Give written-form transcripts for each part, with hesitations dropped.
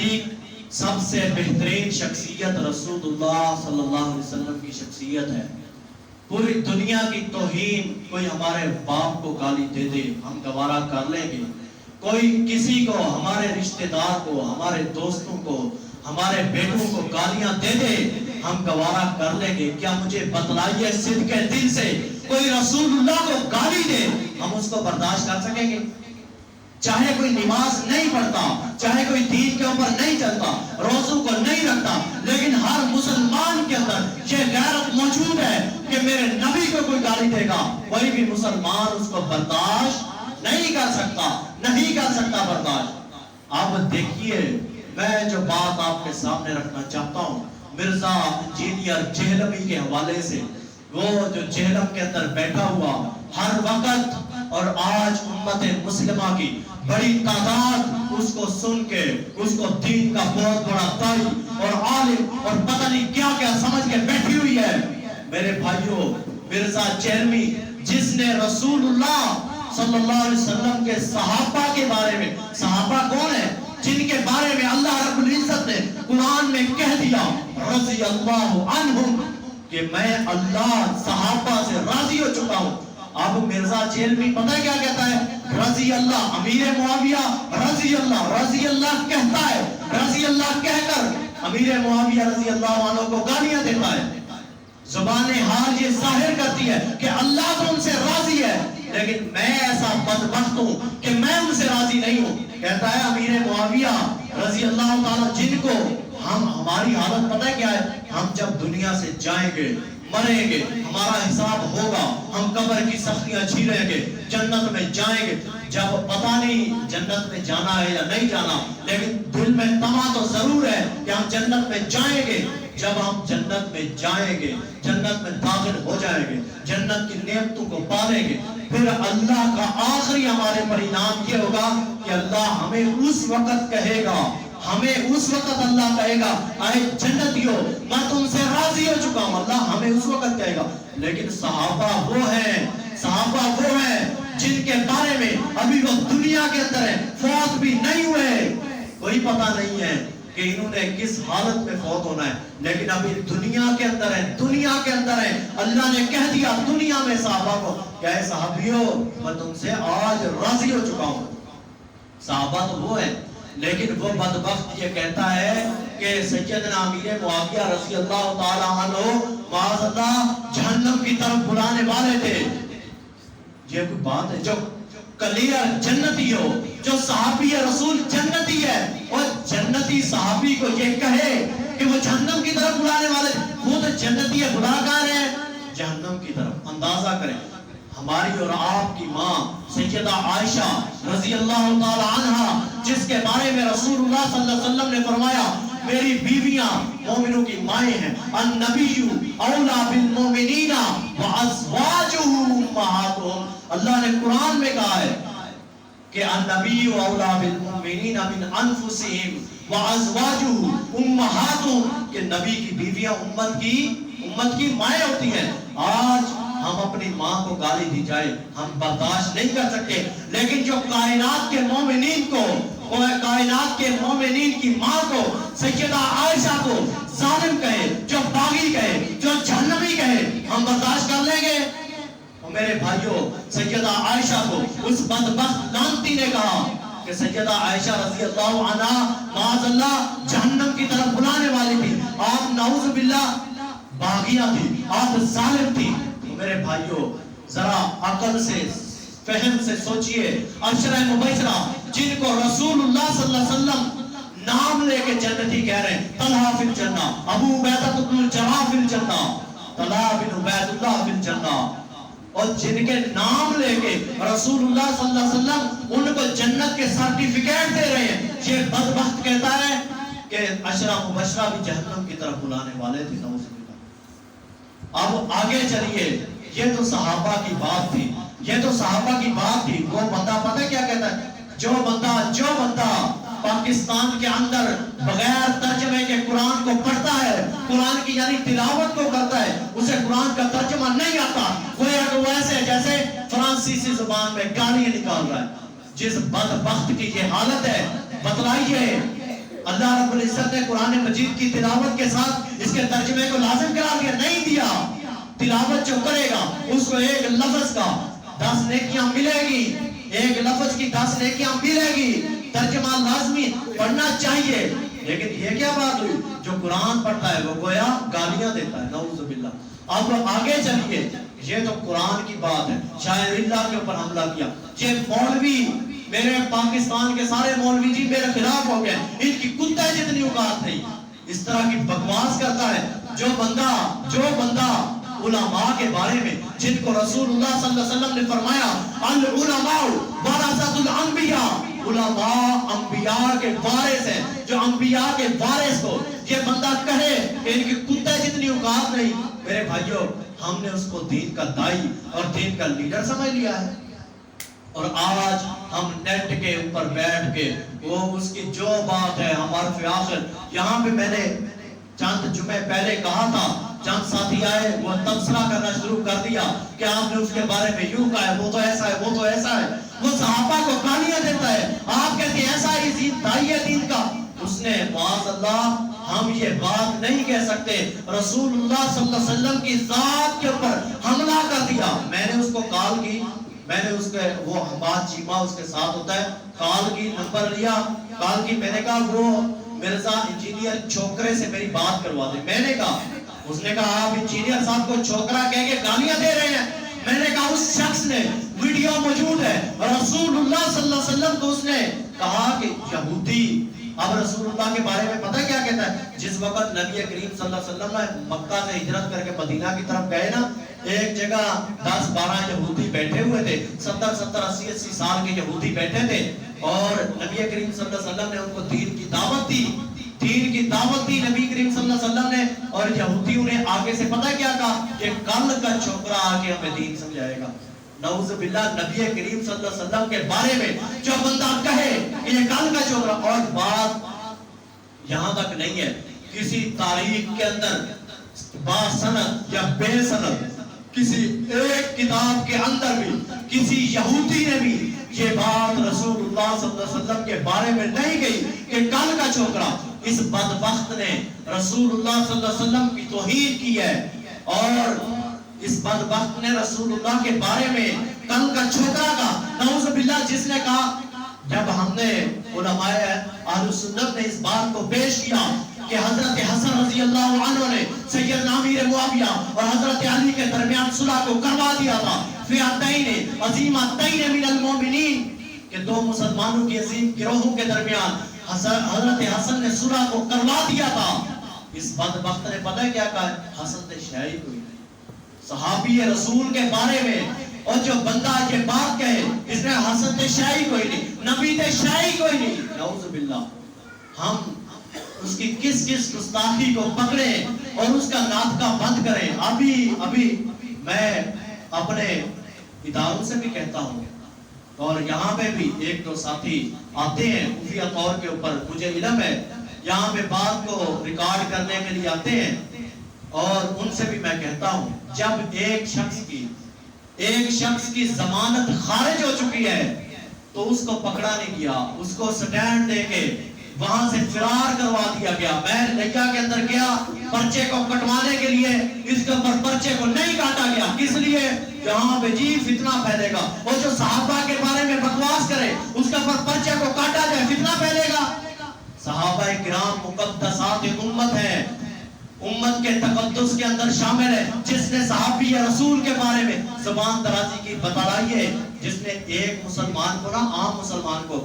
نزدیک سب سے بہترین شخصیت رسول اللہ صلی اللہ علیہ وسلم کی شخصیت ہے۔ پوری دنیا کی توہین، کوئی ہمارے باپ کو گالی دے دے ہم گوارا کر لیں گے، کوئی کسی کو، ہمارے رشتہ دار کو، ہمارے دوستوں کو، ہمارے بیٹوں کو گالیاں دے دے ہم گوارا کر لیں گے۔ کیا مجھے بتلائیے صدق دل سے، کوئی رسول اللہ کو گالی دے ہم اس کو برداشت کر سکیں گے؟ چاہے کوئی نماز نہیں پڑھتا، چاہے کوئی دین کے اوپر نہیں چلتا، روزوں کو نہیں رکھتا، لیکن ہر مسلمان کے اندر یہ غیرت موجود ہے کہ میرے نبی کو کوئی گالی دے گا، کوئی بھی مسلمان اس کو برداشت نہیں کر سکتا، نہیں کر سکتا برداشت۔ اب دیکھیے، میں جو بات آپ کے سامنے رکھنا چاہتا ہوں مرزا انجینئر جہلمی کے حوالے سے، وہ جو جہلم کے اندر بیٹھا ہوا ہر وقت، اور آج امت مسلمہ کی بڑی تعداد اس کو سن کے، اس کو دین کا بہت بڑا داعی اور عالم اور پتہ نہیں کیا کیا سمجھ کے بیٹھی ہوئی ہے۔ میرے بھائیوں، مرزا جہلمی جس نے رسول اللہ صلی اللہ علیہ وسلم کے صحابہ کے بارے میں، صحابہ کون ہیں؟ جن کے بارے میں اللہ رب العزت نے قرآن میں کہہ دیا رضی اللہ عنہم، کہ میں اللہ صحابہ سے راضی ہو چکا ہوں۔ اب مرزا جہلمی پتہ کیا کہتا ہے؟ رضی اللہ، امیر معاویہ رضی اللہ کہتا ہے، رضی اللہ کہہ کر امیر معاویہ رضی اللہ عنہ کو گالیاں دیتا ہے۔ زبان حال یہ ظاہر کرتی ہے کہ اللہ تو ان سے راضی ہے، لیکن میں ایسا بدبخت ہوں کہ میں ان سے راضی نہیں ہوں۔ کہتا ہے امیر معاویہ رضی اللہ تعالیٰ جن کو ہماری حالت پتہ کیا ہے؟ ہم جب دنیا سے جائیں گے، مریں گے، ہمارا حساب ہوگا، ہم قبر کی سختیاں جھیلیں گے، جنت میں جائیں گے۔ جب پتہ نہیں جنت میں جانا ہے یا نہیں جانا، لیکن دل میں طمع تو ضرور ہے کہ ہم جنت میں جائیں گے۔ جب ہم جنت میں جائیں گے، جنت میں داخل ہو جائیں گے، جنت کی نعمتوں کو پالیں گے، پھر اللہ کا آخری ہمارے پر انعام یہ ہوگا کہ اللہ ہمیں اس وقت کہے گا، ہمیں اس وقت اللہ کہے گا اے جنتیوں میں تم سے راضی ہو چکا ہوں، اللہ ہمیں اس وقت کہے گا۔ لیکن صحابہ وہ ہیں جن کے بارے میں ابھی وہ دنیا کے اندر ہیں، فوت بھی نہیں ہوئے، کوئی پتہ نہیں ہے کہ انہوں نے کس حالت میں فوت ہونا ہے، لیکن ابھی دنیا کے اندر ہیں۔ اللہ نے کہہ دیا دنیا میں صحابہ کو کہ اے صحابیوں میں تم سے آج راضی ہو چکا ہوں۔ صحابہ تو وہ ہیں، لیکن وہ بدبخت یہ کہتا ہے کہ سیدنا امیر معاویہ رضی اللہ تعالیٰ عنہ معاذ اللہ جہنم کی طرف بلانے والے تھے۔ یہ کوئی بات ہے؟ جو کلیئر جنتی ہو، جو صحابی رسول جنتی ہے، اور جنتی صحابی کو یہ کہے کہ وہ جہنم کی طرف بلانے والے، خود جنتی ہے، بلا کہاں رہے ہیں؟ جہنم کی طرف۔ اندازہ کریں ہماری اور آپ کی ماں سیدہ عائشہ رضی اللہ تعالی عنہا، جس کے بارے میں رسول اللہ صلی اللہ علیہ وسلم نے فرمایا میری بیویاں مومنوں کی مائیں ہیں، النبی اولا بالمومنین وازواجہ امہاتہم۔ اللہ نے قرآن میں کہا ہے کہ النبی اولا بالمومنین من انفسہم وازواجہ امہاتہم، کہ نبی کی بیویاں امت کی مائیں ہوتی ہیں۔ آج ہم اپنی ماں کو گالی دی جائے ہم برداشت نہیں کر سکتے، لیکن جو کائنات کے مومنین کو، کائنات کے مومنین کی ماں کو، سیدہ عائشہ کو ظالم کہے، جو باغی کہے، جو جہنمی کہے، ہم برداشت کر لیں گے؟ اور میرے بھائیوں، سیدہ عائشہ کو اس بدبخت لعنتی نے کہا کہ سیدہ عائشہ رضی اللہ عنہا معاذ اللہ جہنم کی طرف بلانے والی تھی، آپ نعوذ باللہ باغیہ تھی، آپ ظالم تھی۔ میرے بھائیوں ذرا عقل سے، فہم سے سوچئے، عشرہ مبشرہ جن کو رسول اللہ صلی اللہ علیہ وسلم نام لے کے جنتی کہہ رہے ہیں، طلحہ فی الجنہ، ابو عبیدہ بن الجراح فی الجنہ، طلحہ بن عبید اللہ فی الجنہ، اور جن کے نام لے کے رسول اللہ صلی اللہ علیہ وسلم ان کو جنت کے سرٹیفکیٹ دے رہے ہیں، یہ بدبخت کہتا ہے کہ عشرہ مبشرہ بھی جہنم کی طرف بلانے والے تھے۔ اب آگے چلیے، یہ تو صحابہ کی بات تھی، وہ بندہ پتہ کیا کہتا ہے؟ جو بندہ پاکستان کے اندر بغیر ترجمے کے قرآن کو پڑھتا ہے، قرآن کی یعنی تلاوت کو کرتا ہے، اسے قرآن کا ترجمہ نہیں آتا، وہ ایسے جیسے فرانسیسی زبان میں گالیاں نکال رہا ہے۔ جس بدبخت کی یہ حالت ہے، بتلائیے اللہ رب العزت نے قرآن مجید کی تلاوت کے ساتھ اس کے ترجمے کو لازم قرار دیا؟ نہیں دیا۔ تلاوت جو کرے گا اس کو ایک لفظ کا 10 نیکیاں ملے گی، ایک لفظ کی 10 نیکیاں ملے گی۔ ترجمہ لازمی پڑھنا چاہیے، لیکن یہ کیا بات ہوئی؟ جو قرآن پڑھتا ہے وہ گویا گالیاں دیتا ہے، نعوذ باللہ۔ اب آگے چلیے، یہ تو قرآن کی بات ہے، شاعر اللہ کے اوپر حملہ کیا۔ یہ مولوی، میرے پاکستان کے سارے مولوی جی میرے خلاف ہو گئے، ان کی کتے جتنی اوقات نہیں، اس طرح کی بکواس کرتا ہے۔ جو بندہ علماء کے بارے میں، جن کو رسول اللہ صلی اللہ علیہ وسلم نے فرمایا العلماء ورثۃ الانبیاء، علماء انبیاء کے وارث ہیں، جو انبیاء کے وارث کو یہ بندہ کہے کہ ان کی کتے جتنی اوقات نہیں، میرے بھائیوں ہم نے اس کو دین کا دائی اور دین کا لیڈر سمجھ لیا ہے۔ اور آج ہم نیٹ کے اوپر بیٹھ کے وہ اس کی جو بات ہے ہمارے آخر، یہاں پہ میں نے چند جمعے پہلے کہا تھا، چند ساتھی آئے وہ تبصرہ کرنا شروع کر دیا کہ آپ نے اس کے بارے میں یوں کہا ہے، وہ تو ایسا ہے، وہ تو ایسا ہے، وہ صحابہ کو گالیاں دیتا ہے، آپ کہتے ہیں ایسا ہی دین دائی ہے دین کا۔ اس نے معاذ اللہ، ہم یہ بات نہیں کہہ سکتے، رسول اللہ صلی اللہ علیہ وسلم کی ذات کے اوپر حملہ کر دیا۔ میں نے اس کو کال کی، میں نے اس کے وہ حماد چیمہ اس کے ساتھ ہوتا ہے، کال کی، نمبر لیا، کال کی، میں نے کہا وہ مرزا انجینئر چھوکرے سے میری بات کروا دے۔ میں نے کہا، اس نے کہا آپ انجینئر صاحب کو چھوکرا کہہ کے گالیاں دے رہے ہیں۔ میں نے کہا اس شخص نے، ویڈیو موجود ہے، رسول اللہ صلی اللہ علیہ وسلم کو اس نے کہا کہ یہودی۔ اب رسول اللہ کے بارے میں پتہ کیا کہتا ہے؟ جس وقت نبی کریم صلی اللہ علیہ وسلم مکہ سے ہجرت کر کے مدینہ کی طرف گئے نا، ایک جگہ 10-12 یہودی بیٹھے ہوئے تھے، 70-70 80-80 سال کے یہودی بیٹھے تھے، اور نبی کریم صلی اللہ علیہ وسلم نے ان کو دین کی دعوت دی، دین کی دعوت دی نبی کریم صلی اللہ علیہ وسلم نے، اور یہودیوں نے آگے سے پتہ کیا کہا کہ کل کا چھوکرا آ کے ہمیں دین سمجھائے گا۔ نعوذ باللہ، نبی کریم صلی اللہ علیہ وسلم کے بارے میں جو بندہ کہے کہ یہ کل کا چھوکرا، اور بات یہاں تک نہیں ہے، کسی تاریخ کے اندر با سند یا بے سند کسی ایک کتاب کے اندر بھی کسی یہودی نے بھی یہ بات رسول اللہ صلی اللہ علیہ وسلم کے بارے میں نہیں گئی کہ کل کا چھوکرا۔ اس بدبخت نے رسول اللہ صلی اللہ علیہ وسلم کی توہین کی ہے، اور اس بدبخت نے رسول اللہ کے بارے میں کل کا چھوکرا کا، نعوذ باللہ، جس نے کہا، جب ہم نے علماء اہل سنت نے اس بات کو پیش کیا کہ حضرت حسن رضی اللہ عنہ نے سیدنا امیر معاویہ اور حضرت علی کے درمیان صلح کو کروا دیا تھا، فئتین عظیمتین من المؤمنین، کہ دو مسلمانوں کی عظیم گروہوں کے درمیان حضرت حسن نے صلح کو کروا دیا تھا۔ اس بدبخت نے پتہ کیا کہا؟ حسن تے شاہی کوئی نہیں، صحابی رسول کے بارے میں، اور جو بندہ یہ بات کہے اس نے حسن تے شاہی کوئی نہیں، نبی تے شاہی کوئی نہیں، نعوذ باللہ، ہم اس کی کس گستاخی کو پکڑیں اور اس کا ناطقہ بند کریں۔ ابھی میں اپنے اداروں سے بھی کہتا ہوں، اور یہاں پہ بھی ایک دو ساتھی آتے ہیں خفیہ طور کے اوپر، مجھے علم ہے، یہاں پہ بات کو ریکارڈ کرنے کے لیے آتے ہیں، اور ان سے بھی میں کہتا ہوں، جب ایک شخص کی ضمانت خارج ہو چکی ہے تو اس کو پکڑا نہیں گیا، اس کو سٹینڈ دے کے وہاں سے فرار کروا دیا گیا۔ میں لیا کے اندر گیا پرچے کو کٹوانے کے لیے، اس کے اوپر پرچے کو نہیں کاٹا گیا، کس لیے؟ جہاں پہ جی فتنہ پھیلے گا، اور جو صحابہ کے بارے میں بکواس کرے اس کے اوپر پرچے کو کاٹا جائے، فتنہ پھیلے گا۔ صحابہ کرام مقدسات امت ہیں، امت کے تقدس کے اندر شامل ہے، جس نے صحابی رسول کے بارے میں زبان درازی کی بتلائی ہے، جس نے ایک مسلمان کو نا، عام مسلمان کو،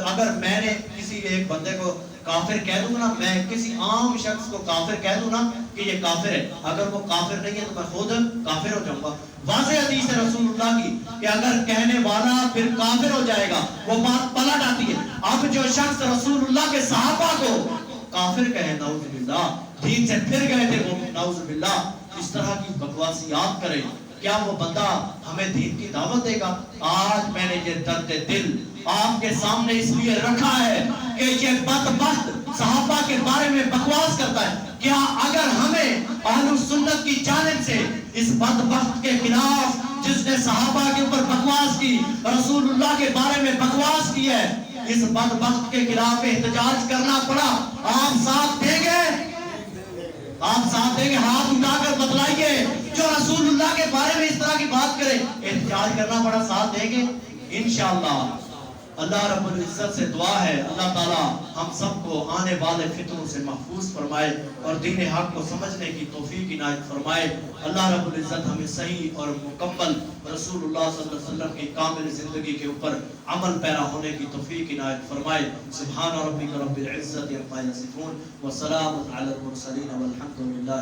اگر میں نے کسی ایک بندے کو کافر کہہ دوں نا، میں کسی عام شخص کو کافر کہہ دوں نا کہ یہ کافر ہے، اگر وہ کافر نہیں ہے تو میں خود کافر ہو جاؤں گا۔ واضح حدیث ہے رسول اللہ کی کہ اگر کہنے والا پھر کافر ہو جائے گا، وہ بات پلٹ آتی ہے۔ اب جو شخص رسول اللہ کے صحابہ کو کافر کہے، نعوذ باللہ، دین سے پھر گئے تھے وہ، نعوذ باللہ، اس طرح کی بکواسیات کرے، کیا وہ بندہ ہمیں دین کی دعوت دے گا؟ آج میں نے یہ درد دل آپ کے سامنے اس لیے رکھا ہے کہ یہ بدبخت صحابہ کے بارے میں بکواس کرتا ہے۔ کیا اگر ہمیں اہل سنت کی جانب سے اس بدبخت کے خلاف، جس نے صحابہ کے اوپر بکواس کی، رسول اللہ کے بارے میں بکواس کی ہے، اس بدبخت کے خلاف احتجاج کرنا پڑا، آپ ساتھ دیں گے؟ آپ ساتھ دیں گے؟ ہاتھ اٹھا کر بتلائیے، جو رسول اللہ کے بارے میں اس طرح کی بات کرے، احتجاج کرنا پڑا، ساتھ دیں گے؟ انشاءاللہ اللہ رب العزت سے دعا ہے اللہ تعالی ہم سب کو آنے والے فتنوں سے محفوظ فرمائے اور دین حق کو سمجھنے کی توفیق عنایت فرمائے۔ اللہ رب العزت ہمیں صحیح اور مکمل رسول اللہ صلی اللہ علیہ وسلم کی کامل زندگی کے اوپر عمل پیرا ہونے کی توفیق عنایت فرمائے۔ سبحان ربک رب العزت عما یصفون وسلام علی المرسلین والحمد للہ۔